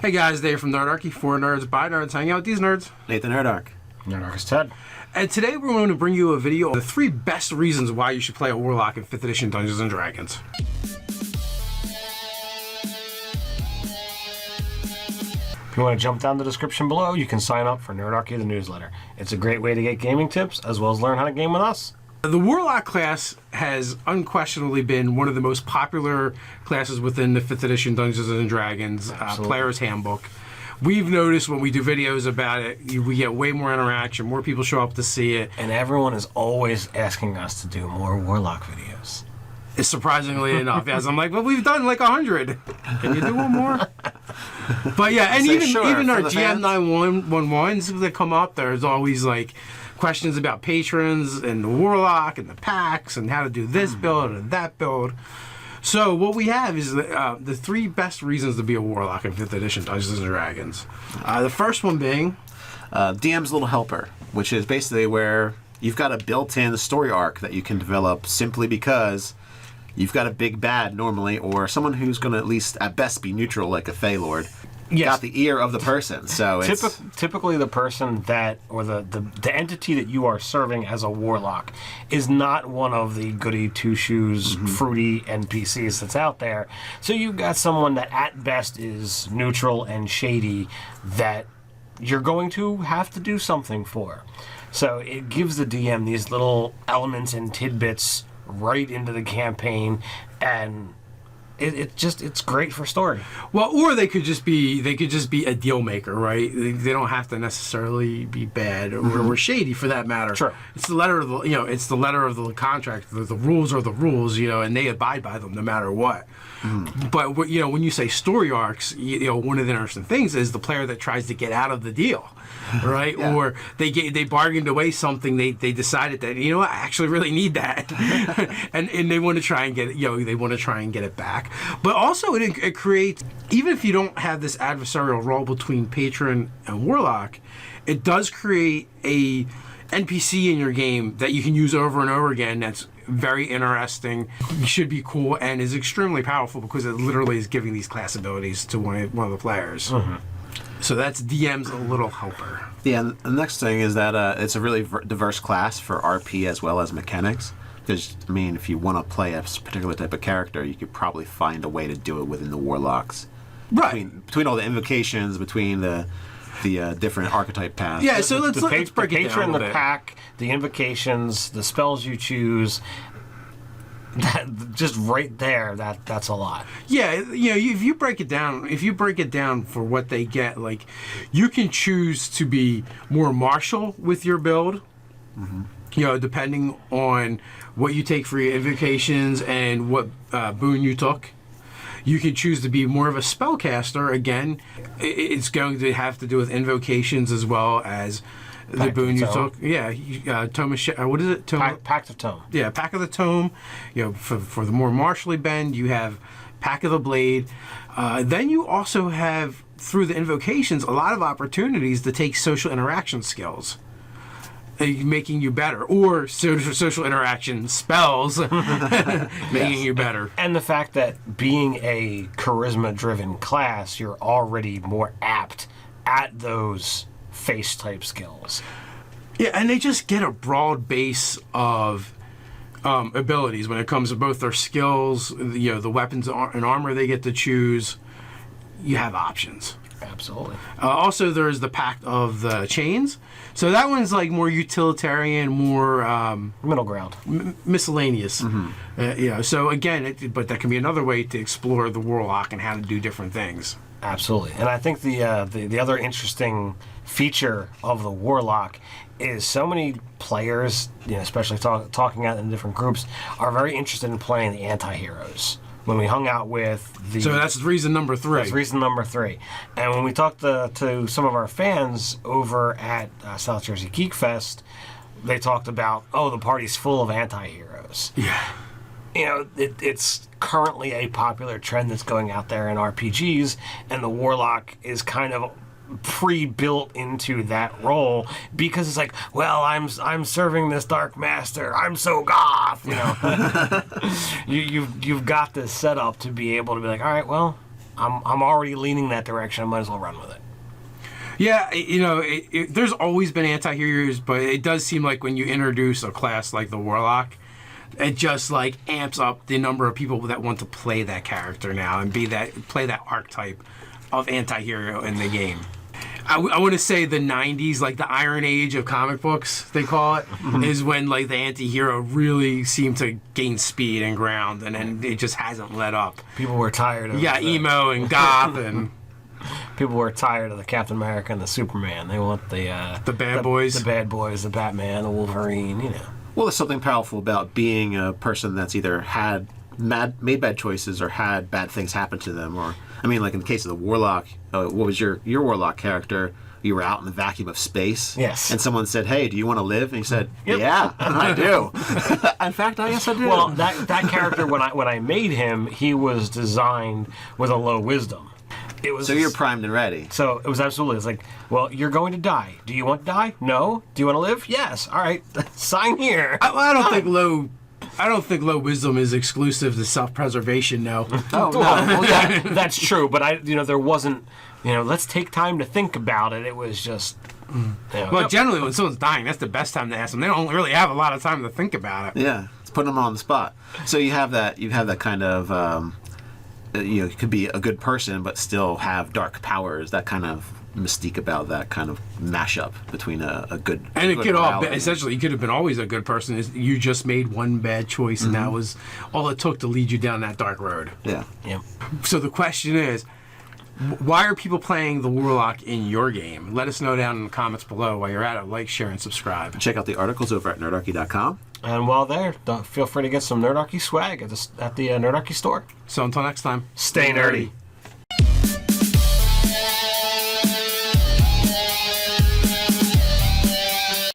Hey guys, Dave from Nerdarchy, for nerds, by nerds, hang out with these nerds. Nathan Nerdarch. Nerdarch is Ted. And today we're going to bring you a video of the 3 best reasons why you should play a Warlock in 5th edition Dungeons & Dragons. If you want to jump down the description below, you can sign up for Nerdarchy, the newsletter. It's a great way to get gaming tips, as well as learn how to game with us. The Warlock class has unquestionably been one of the most popular classes within the 5th edition Dungeons & Dragons Player's Handbook. We've noticed when we do videos about it, we get way more interaction, more people show up to see it. And everyone is always asking us to do more Warlock videos. It's surprisingly enough, as I'm like, well, we've done like 100. Can you do one more? But yeah, and even our GM 911s that come up, there's always like questions about patrons and the Warlock and the packs and how to do this build and that build. So what we have is the 3 best reasons to be a Warlock in 5th edition Dungeons & Dragons. The first one being DM's Little Helper, which is basically where you've got a built-in story arc that you can develop simply because you've got a big bad normally, or someone who's going to at least at best be neutral, like a Fey Lord. Yes. Got the ear of the person, so it's typically the person that, or the entity that you are serving as a warlock, is not one of the goody two shoes, fruity NPCs that's out there. So you've got someone that at best is neutral and shady that you're going to have to do something for. So it gives the DM these little elements and tidbits right into the campaign, and it's great for story. Well, or they could just be a deal maker, right? They don't have to necessarily be bad or shady for that matter. Sure. It's the letter of the contract. The rules are the rules, and they abide by them no matter what. But when you say story arcs, one of the interesting things is the player that tries to get out of the deal, right? Yeah. Or they bargained away something. They decided that I actually really need that, and they want to try and get it back. But also it creates, even if you don't have this adversarial role between patron and warlock, it does create a NPC in your game that you can use over and over again. That's very interesting, should be cool, and is extremely powerful because it literally is giving these class abilities to one of the players. So that's DM's Little Helper. Yeah, the next thing is that it's a really diverse class for RP as well as mechanics. Because, if you want to play a particular type of character, you could probably find a way to do it within the Warlocks. Right. Between all the invocations, between the different archetype paths. Yeah, so let's break it down the patron, a the bit. pack, the invocations, the spells you choose. That just right there, that's a lot. Yeah, if you break it down for what they get, like you can choose to be more martial with your build. Depending on what you take for your invocations and what boon you took. You can choose to be more of a spellcaster. Again, it's going to have to do with invocations as well as the boon you took. Yeah, Tome of what is it? Pact of Tome. Yeah, Pack of the Tome. For the more martially bend, you have Pack of the Blade. Then you also have, through the invocations, a lot of opportunities to take social interaction skills, making you better, or social interaction spells making you better. And the fact that being a charisma-driven class, you're already more apt at those face-type skills. Yeah, and they just get a broad base of abilities when it comes to both their skills, the weapons and armor they get to choose. You have options. Absolutely. Also, there's the Pact of the Chains. So that one's like more utilitarian, more middle ground, miscellaneous. So again, but that can be another way to explore the Warlock and how to do different things. Absolutely. And I think the other interesting feature of the Warlock is so many players, especially talking out in different groups, are very interested in playing the anti-heroes. When we hung out with the... So that's reason number 3. That's reason number 3. And when we talked to some of our fans over at South Jersey Geek Fest, they talked about, the party's full of anti-heroes. Yeah. It's currently a popular trend that's going out there in RPGs, and the Warlock is kind of pre-built into that role because it's like, well, I'm serving this dark master, I'm so goth, you've got this set up to be able to be like, all right, well, I'm already leaning that direction. I might as well run with it. Yeah, there's always been anti-heroes, but it does seem like when you introduce a class like the Warlock, it just like amps up the number of people that want to play that character now and play that archetype of anti-hero in the game. I want to say the 90s, like the Iron Age of comic books, they call it, is when like the anti-hero really seemed to gain speed and ground, and then it just hasn't let up. People were tired of emo and goth and... People were tired of the Captain America and the Superman. They want the bad boys. The bad boys, the Batman, the Wolverine, Well, there's something powerful about being a person that's either made bad choices or had bad things happen to them. Or, I mean, like in the case of the Warlock, what was your Warlock character? You were out in the vacuum of space. Yes. And someone said, "Hey, do you want to live?" And you said, Yep. "Yeah, I do." In fact, I guess I do. Well, that character, when I made him, he was designed with a low wisdom. It was so you're primed and ready. So it was absolutely. It's like, well, you're going to die. Do you want to die? No. Do you want to live? Yes. All right. Sign here. I don't think low wisdom is exclusive to self-preservation. No. Oh no. Well, that's true. But there wasn't. Let's take time to think about it. It was just. Well, generally, when someone's dying, that's the best time to ask them. They don't really have a lot of time to think about it. Yeah, it's putting them on the spot. So you have that kind of. You could be a good person but still have dark powers. That kind of mystique about that kind of mashup between a good and it good could all morality. essentially you could have been always a good person. You just made one bad choice, and that was all it took to lead you down that dark road. Yeah. So the question is, why are people playing the Warlock in your game? Let us know down in the comments below. While you're at it, like, share, and subscribe. Check out the articles over at nerdarchy.com. And while there, feel free to get some Nerdarchy swag at the Nerdarchy store. So until next time, Stay nerdy.